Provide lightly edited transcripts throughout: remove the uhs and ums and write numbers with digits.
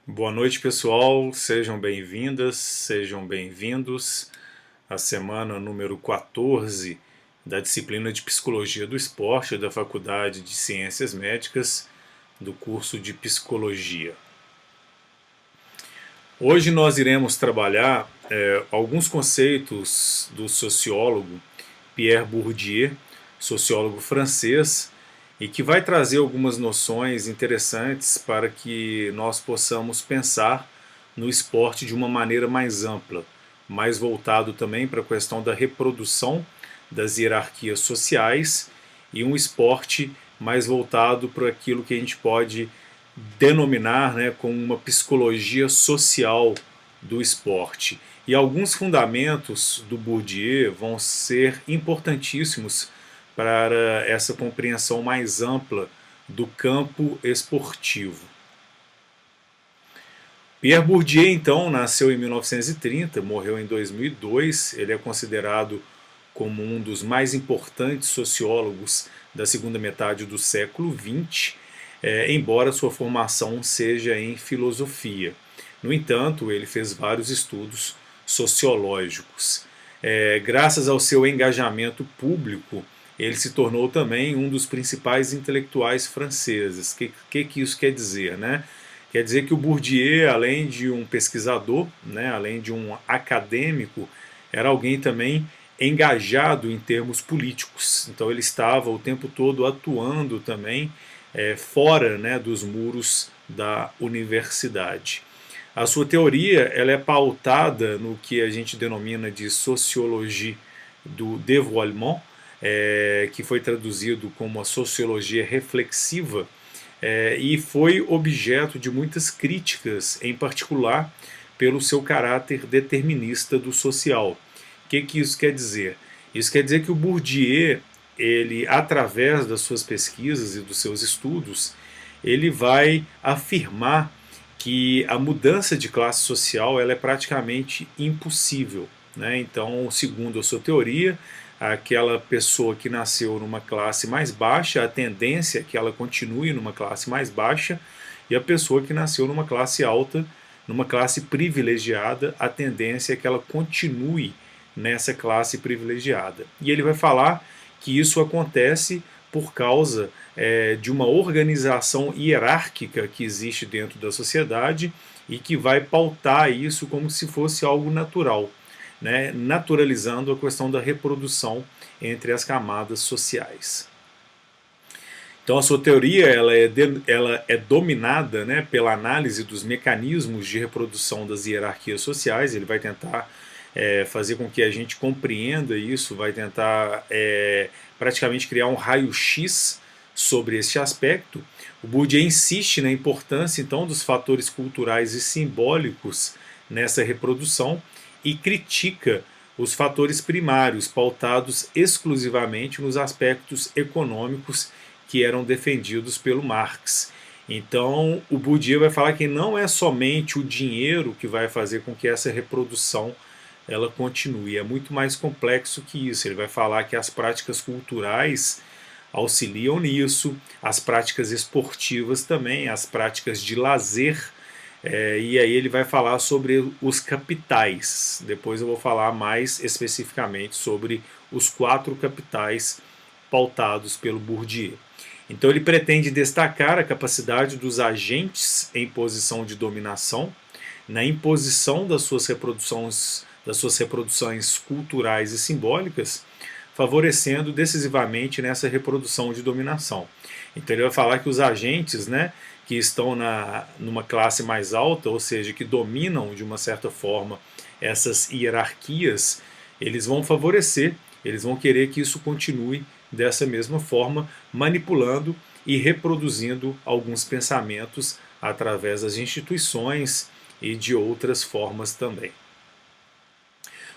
Boa noite, pessoal. Sejam bem-vindas, sejam bem-vindos à semana número 14 da disciplina de Psicologia do Esporte da Faculdade de Ciências Médicas do curso de Psicologia. Hoje nós iremos trabalhar alguns conceitos do sociólogo Pierre Bourdieu, sociólogo francês, e que vai trazer algumas noções interessantes para que nós possamos pensar no esporte de uma maneira mais ampla, mais voltado também para a questão da reprodução das hierarquias sociais e um esporte mais voltado para aquilo que a gente pode denominar, como uma psicologia social do esporte. E alguns fundamentos do Bourdieu vão ser importantíssimos para essa compreensão mais ampla do campo esportivo. Pierre Bourdieu, então, nasceu em 1930, morreu em 2002. Ele é considerado como um dos mais importantes sociólogos da segunda metade do século XX, embora sua formação seja em filosofia. No entanto, ele fez vários estudos sociológicos. Graças ao seu engajamento público, ele se tornou também um dos principais intelectuais franceses. O que isso quer dizer, né? Quer dizer que o Bourdieu, além de um pesquisador, além de um acadêmico, era alguém também engajado em termos políticos. Então ele estava o tempo todo atuando também fora dos muros da universidade. A sua teoria ela é pautada no que a gente denomina de sociologia do dévoilement, que foi traduzido como a sociologia reflexiva, e foi objeto de muitas críticas, em particular pelo seu caráter determinista do social. O que isso quer dizer? Isso quer dizer que o Bourdieu, ele, através das suas pesquisas e dos seus estudos, ele vai afirmar que a mudança de classe social ela é praticamente impossível. Então, segundo a sua teoria, aquela pessoa que nasceu numa classe mais baixa, a tendência é que ela continue numa classe mais baixa, e a pessoa que nasceu numa classe alta, numa classe privilegiada, a tendência é que ela continue nessa classe privilegiada. E ele vai falar que isso acontece por causa de uma organização hierárquica que existe dentro da sociedade e que vai pautar isso como se fosse algo natural, naturalizando a questão da reprodução entre as camadas sociais. Então a sua teoria ela é dominada pela análise dos mecanismos de reprodução das hierarquias sociais. Ele vai tentar fazer com que a gente compreenda isso, vai tentar praticamente criar um raio-x sobre esse aspecto. O Bourdieu insiste na importância então dos fatores culturais e simbólicos nessa reprodução e critica os fatores primários, pautados exclusivamente nos aspectos econômicos que eram defendidos pelo Marx. Então, o Bourdieu vai falar que não é somente o dinheiro que vai fazer com que essa reprodução ela continue, é muito mais complexo que isso. Ele vai falar que as práticas culturais auxiliam nisso, as práticas esportivas também, as práticas de lazer, e aí ele vai falar sobre os capitais. Depois eu vou falar mais especificamente sobre os 4 capitais pautados pelo Bourdieu. Então ele pretende destacar a capacidade dos agentes em posição de dominação, na imposição das suas reproduções culturais e simbólicas, favorecendo decisivamente nessa reprodução de dominação. Então ele vai falar que os agentes que estão numa classe mais alta, ou seja, que dominam de uma certa forma essas hierarquias, eles vão favorecer, eles vão querer que isso continue dessa mesma forma, manipulando e reproduzindo alguns pensamentos através das instituições e de outras formas também.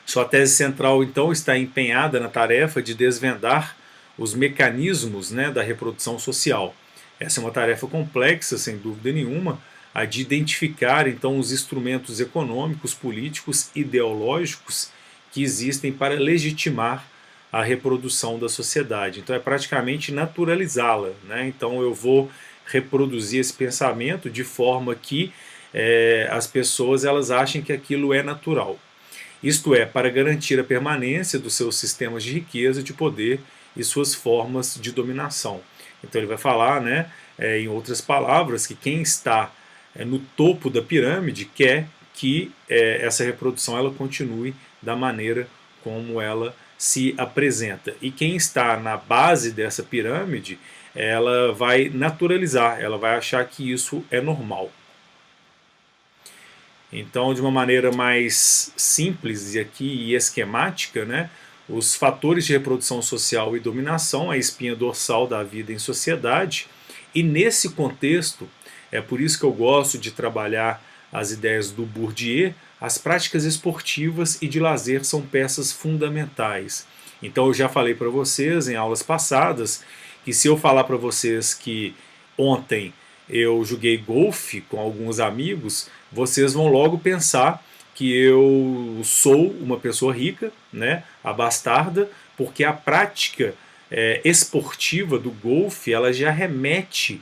Sua tese central, então, está empenhada na tarefa de desvendar os mecanismos da reprodução social. Essa é uma tarefa complexa, sem dúvida nenhuma, a de identificar, então, os instrumentos econômicos, políticos, ideológicos que existem para legitimar a reprodução da sociedade. Então, é praticamente naturalizá-la. Então, eu vou reproduzir esse pensamento de forma que as pessoas elas acham que aquilo é natural. Isto é, para garantir a permanência dos seus sistemas de riqueza, de poder e suas formas de dominação. Então ele vai falar, né, em outras palavras, que quem está no topo da pirâmide quer que essa reprodução ela continue da maneira como ela se apresenta. E quem está na base dessa pirâmide, ela vai naturalizar, ela vai achar que isso é normal. Então, de uma maneira mais simples e esquemática, né, os fatores de reprodução social e dominação, a espinha dorsal da vida em sociedade, e nesse contexto, é por isso que eu gosto de trabalhar as ideias do Bourdieu, as práticas esportivas e de lazer são peças fundamentais. Então eu já falei para vocês em aulas passadas que se eu falar para vocês que ontem eu joguei golfe com alguns amigos, vocês vão logo pensar que eu sou uma pessoa rica, né, abastarda, porque a prática esportiva do golfe ela já remete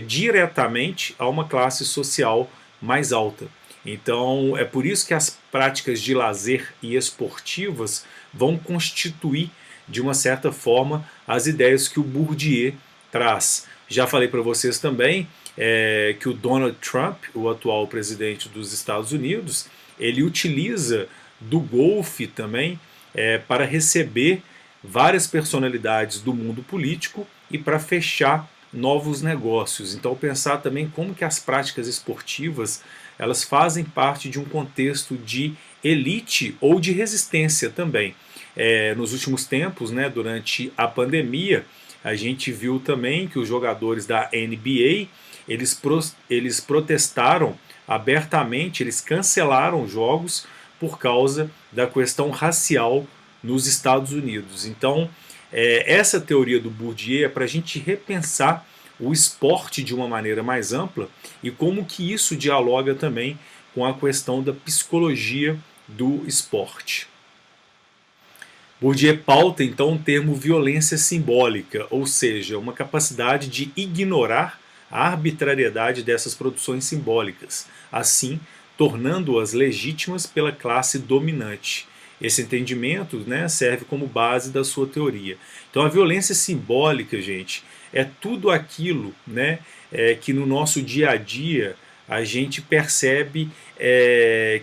diretamente a uma classe social mais alta. Então é por isso que as práticas de lazer e esportivas vão constituir de uma certa forma as ideias que o Bourdieu traz. Já falei para vocês também que o Donald Trump, o atual presidente dos Estados Unidos, ele utiliza do golfe também para receber várias personalidades do mundo político e para fechar novos negócios. Então pensar também como que as práticas esportivas elas fazem parte de um contexto de elite ou de resistência também. Nos últimos tempos, né, durante a pandemia, a gente viu também que os jogadores da NBA eles protestaram abertamente, eles cancelaram jogos por causa da questão racial nos Estados Unidos. Então, essa teoria do Bourdieu é para a gente repensar o esporte de uma maneira mais ampla e como que isso dialoga também com a questão da psicologia do esporte. Bourdieu pauta então o termo violência simbólica, ou seja, uma capacidade de ignorar a arbitrariedade dessas produções simbólicas, assim tornando-as legítimas pela classe dominante. Esse entendimento, né, serve como base da sua teoria. Então a violência simbólica, gente, é tudo aquilo, né, que no nosso dia a dia a gente percebe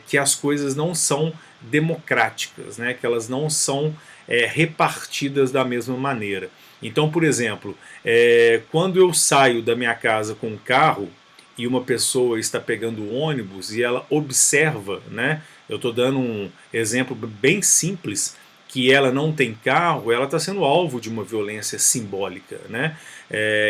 que as coisas não são democráticas, né, que elas não são repartidas da mesma maneira. Então, por exemplo, quando eu saio da minha casa com um carro e uma pessoa está pegando o ônibus e ela observa, né, eu estou dando um exemplo bem simples, que ela não tem carro, ela está sendo alvo de uma violência simbólica, né?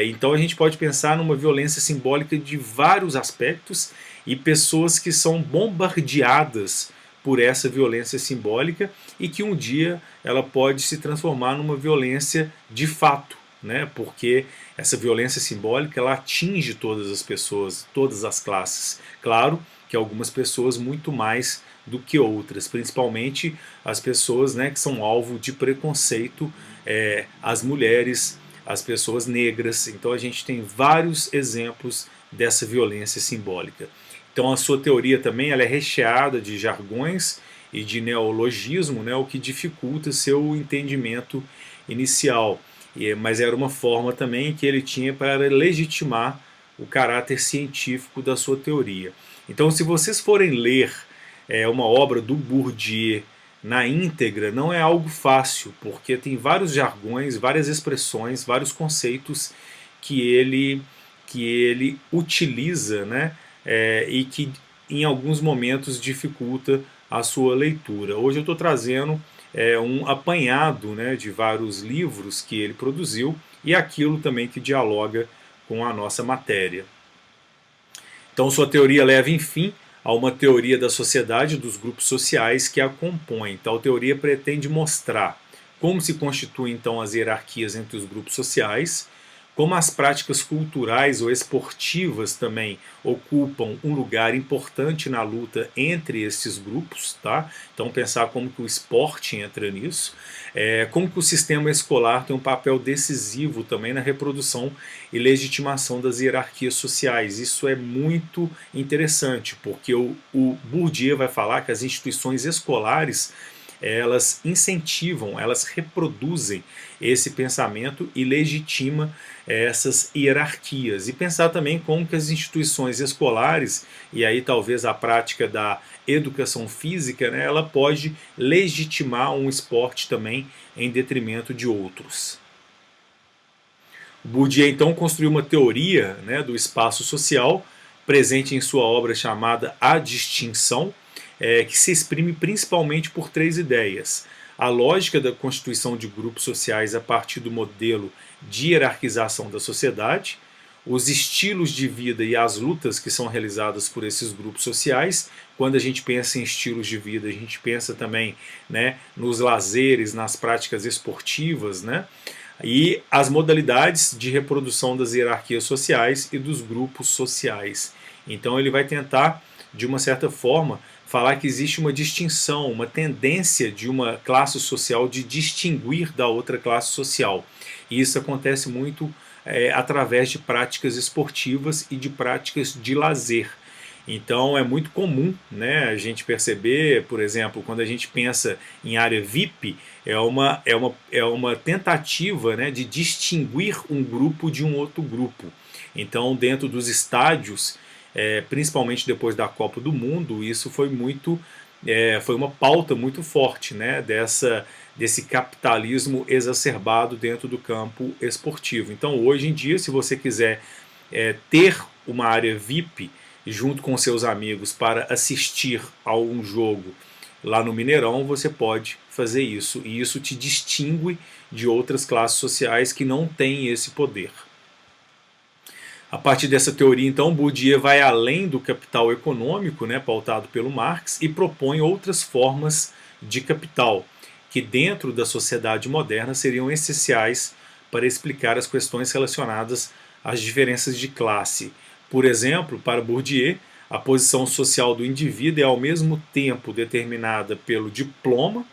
Então a gente pode pensar numa violência simbólica de vários aspectos e pessoas que são bombardeadas por essa violência simbólica e que um dia ela pode se transformar numa violência de fato, né? Porque essa violência simbólica ela atinge todas as pessoas, todas as classes. Claro que algumas pessoas muito mais do que outras, principalmente as pessoas, né, que são alvo de preconceito, as mulheres, as pessoas negras. Então a gente tem vários exemplos dessa violência simbólica. Então a sua teoria também ela é recheada de jargões e de neologismo, né, o que dificulta seu entendimento inicial. Mas era uma forma também que ele tinha para legitimar o caráter científico da sua teoria. Então se vocês forem ler uma obra do Bourdieu na íntegra, não é algo fácil, porque tem vários jargões, várias expressões, vários conceitos que ele utiliza, né, e que em alguns momentos dificulta a sua leitura. Hoje eu estou trazendo um apanhado, né, de vários livros que ele produziu e aquilo também que dialoga com a nossa matéria. Então sua teoria leva, enfim, a uma teoria da sociedade dos grupos sociais que a compõem. Tal teoria pretende mostrar como se constituem então as hierarquias entre os grupos sociais, Como as práticas culturais ou esportivas também ocupam um lugar importante na luta entre esses grupos, tá? Então pensar como que o esporte entra nisso, como que o sistema escolar tem um papel decisivo também na reprodução e legitimação das hierarquias sociais. Isso é muito interessante, porque o Bourdieu vai falar que as instituições escolares elas incentivam, elas reproduzem esse pensamento e legitima essas hierarquias. E pensar também como que as instituições escolares, e aí talvez a prática da educação física, né, ela pode legitimar um esporte também em detrimento de outros. Bourdieu então construiu uma teoria, né, do espaço social, presente em sua obra chamada A Distinção, que se exprime principalmente por três ideias: a lógica da constituição de grupos sociais a partir do modelo de hierarquização da sociedade, os estilos de vida e as lutas que são realizadas por esses grupos sociais. Quando a gente pensa em estilos de vida, a gente pensa também, né, nos lazeres, nas práticas esportivas, né, e as modalidades de reprodução das hierarquias sociais e dos grupos sociais. Então ele vai tentar, de uma certa forma, falar que existe uma distinção, uma tendência de uma classe social de distinguir da outra classe social. E isso acontece muito através de práticas esportivas e de práticas de lazer. Então é muito comum, né, a gente perceber, por exemplo, quando a gente pensa em área VIP, é uma tentativa, né, de distinguir um grupo de um outro grupo. Então dentro dos estádios, principalmente depois da Copa do Mundo, isso foi foi uma pauta muito forte, né, desse capitalismo exacerbado dentro do campo esportivo. Então hoje em dia, se você quiser ter uma área VIP junto com seus amigos para assistir a um jogo lá no Mineirão, você pode fazer isso. E isso te distingue de outras classes sociais que não têm esse poder. A partir dessa teoria, então, Bourdieu vai além do capital econômico, né, pautado pelo Marx, e propõe outras formas de capital, que dentro da sociedade moderna seriam essenciais para explicar as questões relacionadas às diferenças de classe. Por exemplo, para Bourdieu, a posição social do indivíduo é ao mesmo tempo determinada pelo diploma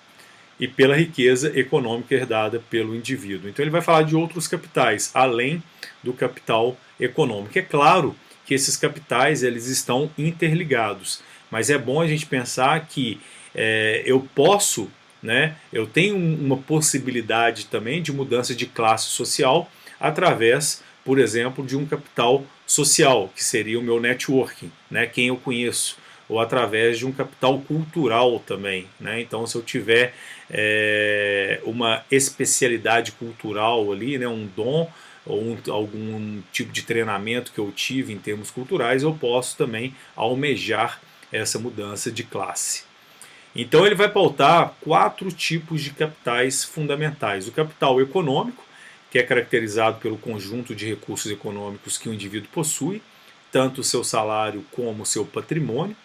e pela riqueza econômica herdada pelo indivíduo. Então ele vai falar de outros capitais, além do capital econômico. É claro que esses capitais eles estão interligados, mas é bom a gente pensar que eu posso, né, eu tenho uma possibilidade também de mudança de classe social através, por exemplo, de um capital social, que seria o meu networking, né, quem eu conheço, ou através de um capital cultural também, né? Então, se eu tiver uma especialidade cultural ali, né, um dom ou algum tipo de treinamento que eu tive em termos culturais, eu posso também almejar essa mudança de classe. Então ele vai pautar 4 tipos de capitais fundamentais: o capital econômico, que é caracterizado pelo conjunto de recursos econômicos que o indivíduo possui, tanto o seu salário como o seu patrimônio.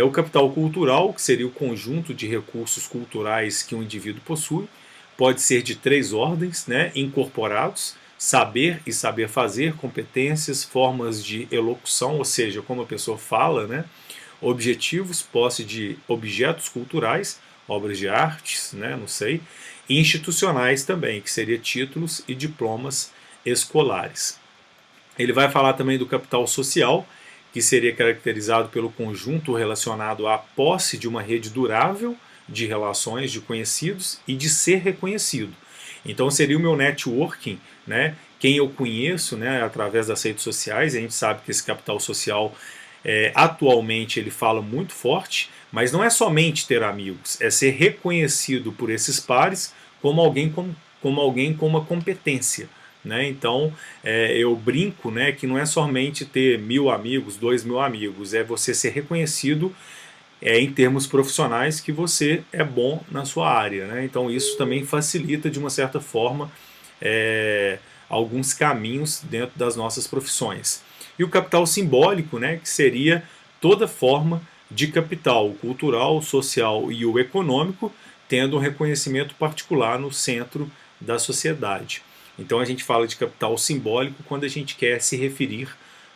O capital cultural, que seria o conjunto de recursos culturais que um indivíduo possui, pode ser de 3 ordens, né, incorporados: saber e saber fazer, competências, formas de elocução, ou seja, como a pessoa fala, né, objetivos, posse de objetos culturais, obras de artes, né, não sei, e institucionais também, que seria títulos e diplomas escolares. Ele vai falar também do capital social, que seria caracterizado pelo conjunto relacionado à posse de uma rede durável de relações de conhecidos e de ser reconhecido. Então seria o meu networking, né, quem eu conheço, né, através das redes sociais. A gente sabe que esse capital social atualmente ele fala muito forte, mas não é somente ter amigos, é ser reconhecido por esses pares como alguém com uma competência. Né? Então eu brinco, né, que não é somente ter 1000 amigos, 2000 amigos, é você ser reconhecido em termos profissionais que você é bom na sua área. Né? Então isso também facilita de uma certa forma alguns caminhos dentro das nossas profissões. E o capital simbólico, né, que seria toda forma de capital, o cultural, o social e o econômico, tendo um reconhecimento particular no centro da sociedade. Então a gente fala de capital simbólico quando a gente quer se referir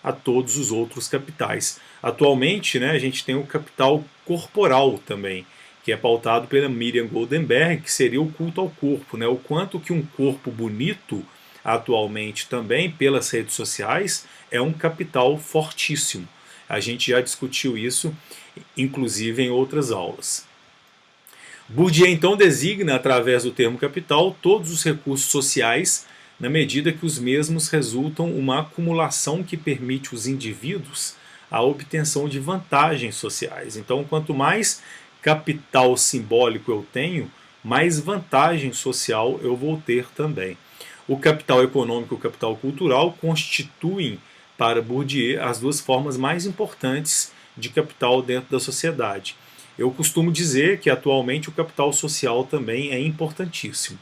a todos os outros capitais. Atualmente, né, a gente tem o capital corporal também, que é pautado pela Miriam Goldenberg, que seria o culto ao corpo, né, o quanto que um corpo bonito, atualmente também pelas redes sociais, é um capital fortíssimo. A gente já discutiu isso, inclusive em outras aulas. Bourdieu então designa, através do termo capital, todos os recursos sociais, na medida que os mesmos resultam uma acumulação que permite os indivíduos a obtenção de vantagens sociais. Então, quanto mais capital simbólico eu tenho, mais vantagem social eu vou ter também. O capital econômico e o capital cultural constituem, para Bourdieu, as duas formas mais importantes de capital dentro da sociedade. Eu costumo dizer que atualmente o capital social também é importantíssimo.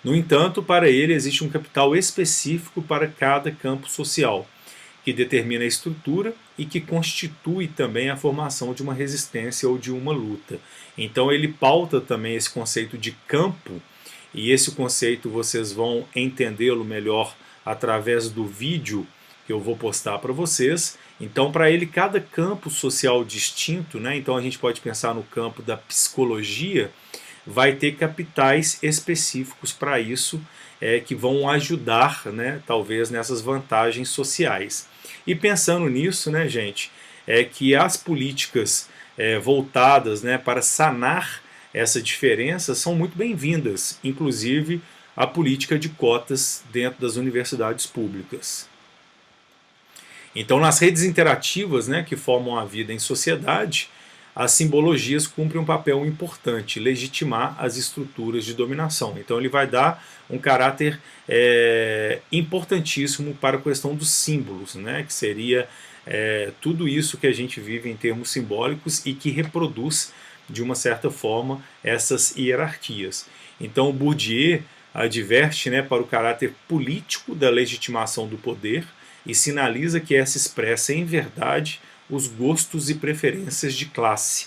No entanto, para ele existe um capital específico para cada campo social, que determina a estrutura e que constitui também a formação de uma resistência ou de uma luta. Então ele pauta também esse conceito de campo, e esse conceito vocês vão entendê-lo melhor através do vídeo que eu vou postar para vocês. Então, para ele, cada campo social distinto, né? Então a gente pode pensar no campo da psicologia, vai ter capitais específicos para isso, que vão ajudar, né, talvez, nessas vantagens sociais. E pensando nisso, né, gente, que as políticas voltadas, né, para sanar essa diferença são muito bem-vindas, inclusive a política de cotas dentro das universidades públicas. Então, nas redes interativas, né, que formam a vida em sociedade, as simbologias cumprem um papel importante, legitimar as estruturas de dominação. Então ele vai dar um caráter importantíssimo para a questão dos símbolos, né, que seria tudo isso que a gente vive em termos simbólicos e que reproduz, de uma certa forma, essas hierarquias. Então Bourdieu adverte, né, para o caráter político da legitimação do poder e sinaliza que essa expressa em verdade os gostos e preferências de classe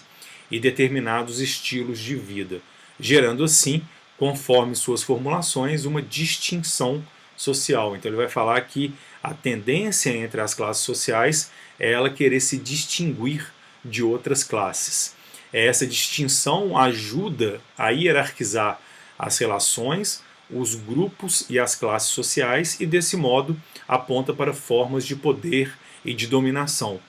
e determinados estilos de vida, gerando assim, conforme suas formulações, uma distinção social. Então ele vai falar que a tendência entre as classes sociais é ela querer se distinguir de outras classes. Essa distinção ajuda a hierarquizar as relações, os grupos e as classes sociais e, desse modo, aponta para formas de poder e de dominação.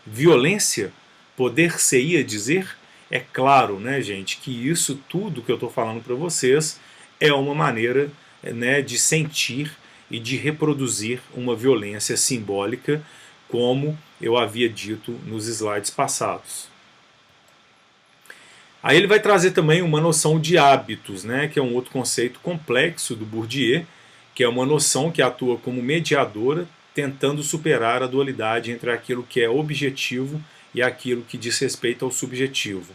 Violência, poder-se-ia dizer? É claro, né, gente, que isso tudo que eu estou falando para vocês é uma maneira, né, de sentir e de reproduzir uma violência simbólica, como eu havia dito nos slides passados. Aí ele vai trazer também uma noção de hábitos, né, que é um outro conceito complexo do Bourdieu, que é uma noção que atua como mediadora, tentando superar a dualidade entre aquilo que é objetivo e aquilo que diz respeito ao subjetivo.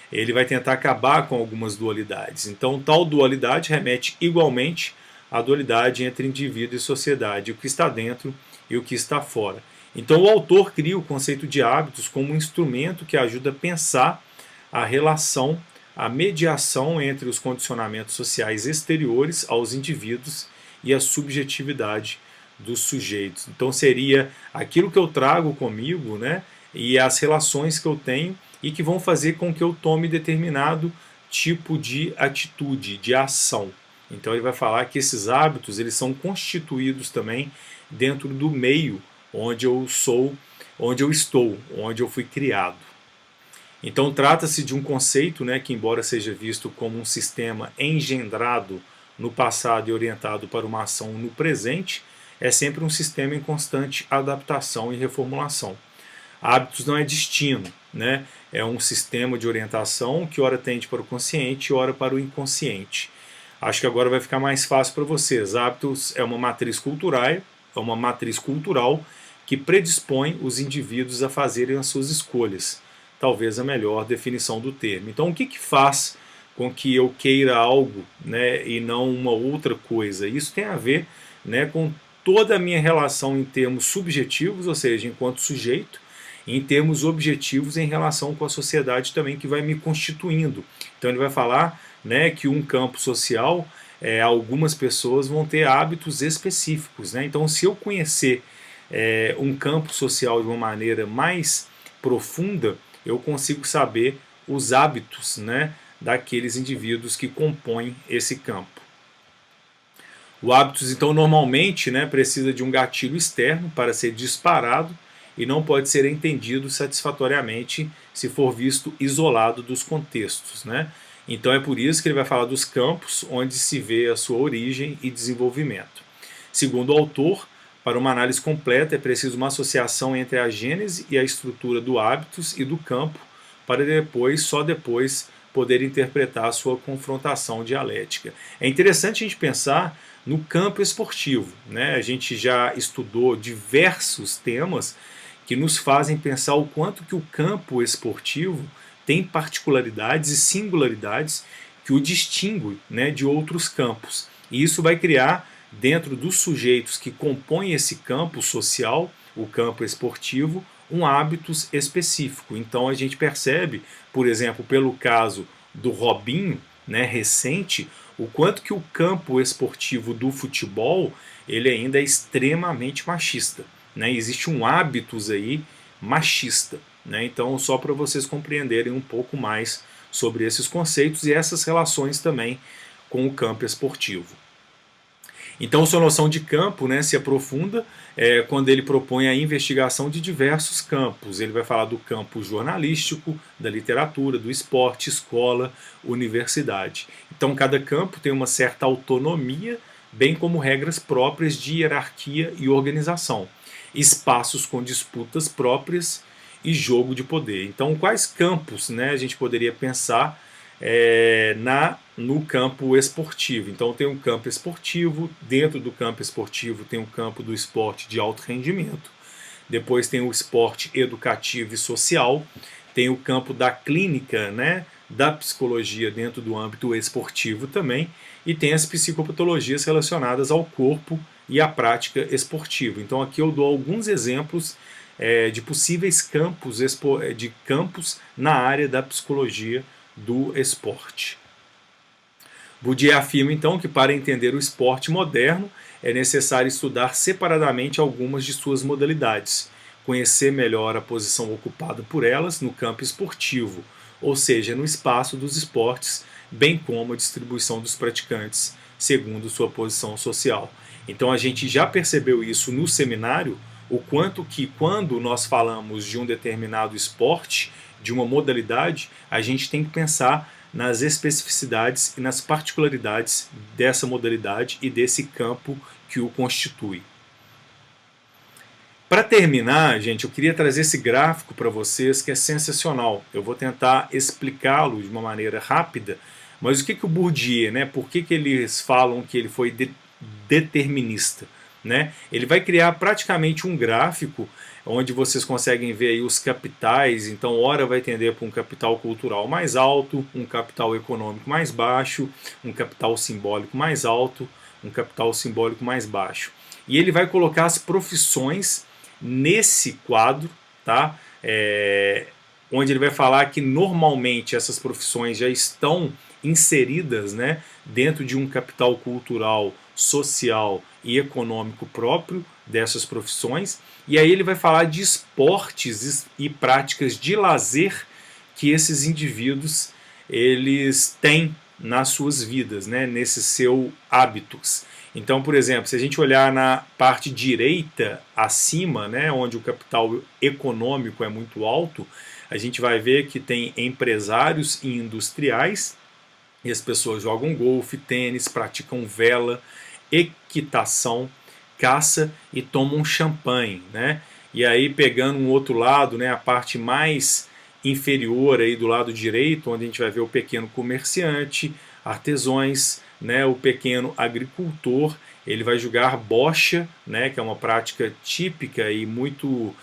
Ele vai tentar acabar com algumas dualidades. Então, tal dualidade remete igualmente à dualidade entre indivíduo e sociedade, o que está dentro e o que está fora. Então, o autor cria o conceito de hábitos como um instrumento que ajuda a pensar a relação, a mediação entre os condicionamentos sociais exteriores aos indivíduos e a subjetividade dos sujeitos. Então seria aquilo que eu trago comigo, né, e as relações que eu tenho e que vão fazer com que eu tome determinado tipo de atitude, de ação. Então ele vai falar que esses hábitos eles são constituídos também dentro do meio onde eu sou, onde eu estou, onde eu fui criado. Então trata-se de um conceito, né, que, embora seja visto como um sistema engendrado no passado e orientado para uma ação no presente, é sempre um sistema em constante adaptação e reformulação. Hábitos não é destino, né? É um sistema de orientação que ora tende para o consciente e ora para o inconsciente. Acho que agora vai ficar mais fácil para vocês. Hábitos é uma matriz cultural que predispõe os indivíduos a fazerem as suas escolhas. Talvez a melhor definição do termo. Então, o que faz com que eu queira algo, né, e não uma outra coisa? Isso tem a ver, né, com toda a minha relação em termos subjetivos, ou seja, enquanto sujeito, e em termos objetivos em relação com a sociedade também que vai me constituindo. Então ele vai falar, né, que um campo social algumas pessoas vão ter hábitos específicos, né? Então, se eu conhecer um campo social de uma maneira mais profunda, eu consigo saber os hábitos, né, daqueles indivíduos que compõem esse campo. O hábitos, então, normalmente, né, precisa de um gatilho externo para ser disparado e não pode ser entendido satisfatoriamente se for visto isolado dos contextos, né? Então é por isso que ele vai falar dos campos onde se vê a sua origem e desenvolvimento. Segundo o autor, para uma análise completa é preciso uma associação entre a gênese e a estrutura do hábitos e do campo, para só depois, poder interpretar a sua confrontação dialética. É interessante a gente pensar no campo esportivo, né? A gente já estudou diversos temas que nos fazem pensar o quanto que o campo esportivo tem particularidades e singularidades que o distinguem, né, de outros campos. E isso vai criar, dentro dos sujeitos que compõem esse campo social, o campo esportivo, um hábito específico. Então a gente percebe, por exemplo, pelo caso do Robinho, né, recente, o quanto que o campo esportivo do futebol ele ainda é extremamente machista, né? Existe um hábitos aí machista, né? Então, só para vocês compreenderem um pouco mais sobre esses conceitos e essas relações também com o campo esportivo. Então, sua noção de campo, né, se aprofunda quando ele propõe a investigação de diversos campos. Ele vai falar do campo jornalístico, da literatura, do esporte, escola, universidade. Então, cada campo tem uma certa autonomia, bem como regras próprias de hierarquia e organização, espaços com disputas próprias e jogo de poder. Então, quais campos, né, a gente poderia pensar no campo esportivo? Então tem um campo esportivo, dentro do campo esportivo tem o campo do esporte de alto rendimento, depois tem o esporte educativo e social, tem o campo da clínica, né, da psicologia dentro do âmbito esportivo também, e tem as psicopatologias relacionadas ao corpo e à prática esportiva. Então aqui eu dou alguns exemplos de possíveis campos na área da psicologia do esporte. Bourdieu afirma então que para entender o esporte moderno é necessário estudar separadamente algumas de suas modalidades, conhecer melhor a posição ocupada por elas no campo esportivo, ou seja, no espaço dos esportes, bem como a distribuição dos praticantes segundo sua posição social. Então a gente já percebeu isso no seminário, o quanto que quando nós falamos de um determinado esporte, de uma modalidade, a gente tem que pensar nas especificidades e nas particularidades dessa modalidade e desse campo que o constitui. Para terminar, gente, eu queria trazer esse gráfico para vocês que é sensacional. Eu vou tentar explicá-lo de uma maneira rápida, mas o que o Bourdieu, né, por que eles falam que ele foi determinista? Né? Ele vai criar praticamente um gráfico onde vocês conseguem ver aí os capitais. Então, ora vai tender para um capital cultural mais alto, um capital econômico mais baixo, um capital simbólico mais alto, um capital simbólico mais baixo. E ele vai colocar as profissões nesse quadro, tá? Onde ele vai falar que normalmente essas profissões já estão inseridas, né, dentro de um capital cultural, social e econômico próprio dessas profissões. E aí ele vai falar de esportes e práticas de lazer que esses indivíduos eles têm nas suas vidas, né, nesses seus hábitos. Então, por exemplo, se a gente olhar na parte direita acima, né, onde o capital econômico é muito alto, a gente vai ver que tem empresários e industriais, e as pessoas jogam golfe, tênis, praticam vela, equitação, caça e tomam champanhe, né? E aí pegando um outro lado, né, a parte mais inferior aí do lado direito, onde a gente vai ver o pequeno comerciante, artesãos, né, o pequeno agricultor, ele vai jogar bocha, né, que é uma prática típica e muito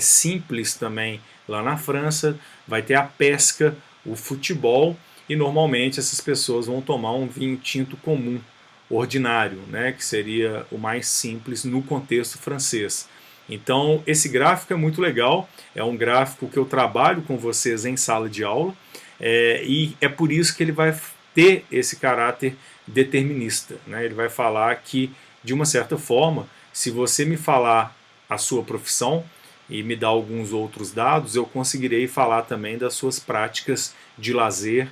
simples também lá na França, vai ter a pesca, o futebol, e normalmente essas pessoas vão tomar um vinho tinto comum, ordinário, né, que seria o mais simples no contexto francês. Então esse gráfico é muito legal, é um gráfico que eu trabalho com vocês em sala de aula, e é por isso que ele vai ter esse caráter determinista, né? Ele vai falar que, de uma certa forma, se você me falar a sua profissão e me dar alguns outros dados, eu conseguirei falar também das suas práticas de lazer,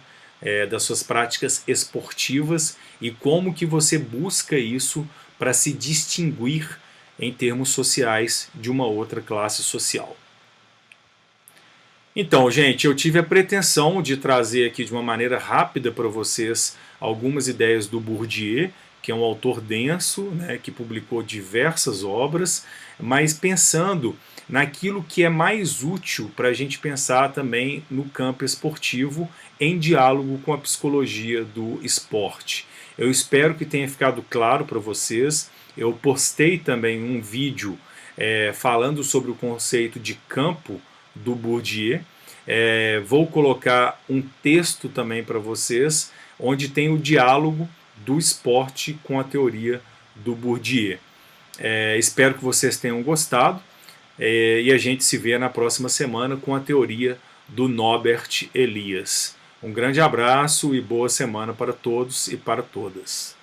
das suas práticas esportivas e como que você busca isso para se distinguir em termos sociais de uma outra classe social. Então, gente, eu tive a pretensão de trazer aqui de uma maneira rápida para vocês algumas ideias do Bourdieu, que é um autor denso, né, que publicou diversas obras, mas pensando naquilo que é mais útil para a gente pensar também no campo esportivo, em diálogo com a psicologia do esporte. Eu espero que tenha ficado claro para vocês. Eu postei também um vídeo falando sobre o conceito de campo do Bourdieu. Vou colocar um texto também para vocês, onde tem o diálogo do esporte com a teoria do Bourdieu. Espero que vocês tenham gostado e a gente se vê na próxima semana com a teoria do Norbert Elias. Um grande abraço e boa semana para todos e para todas.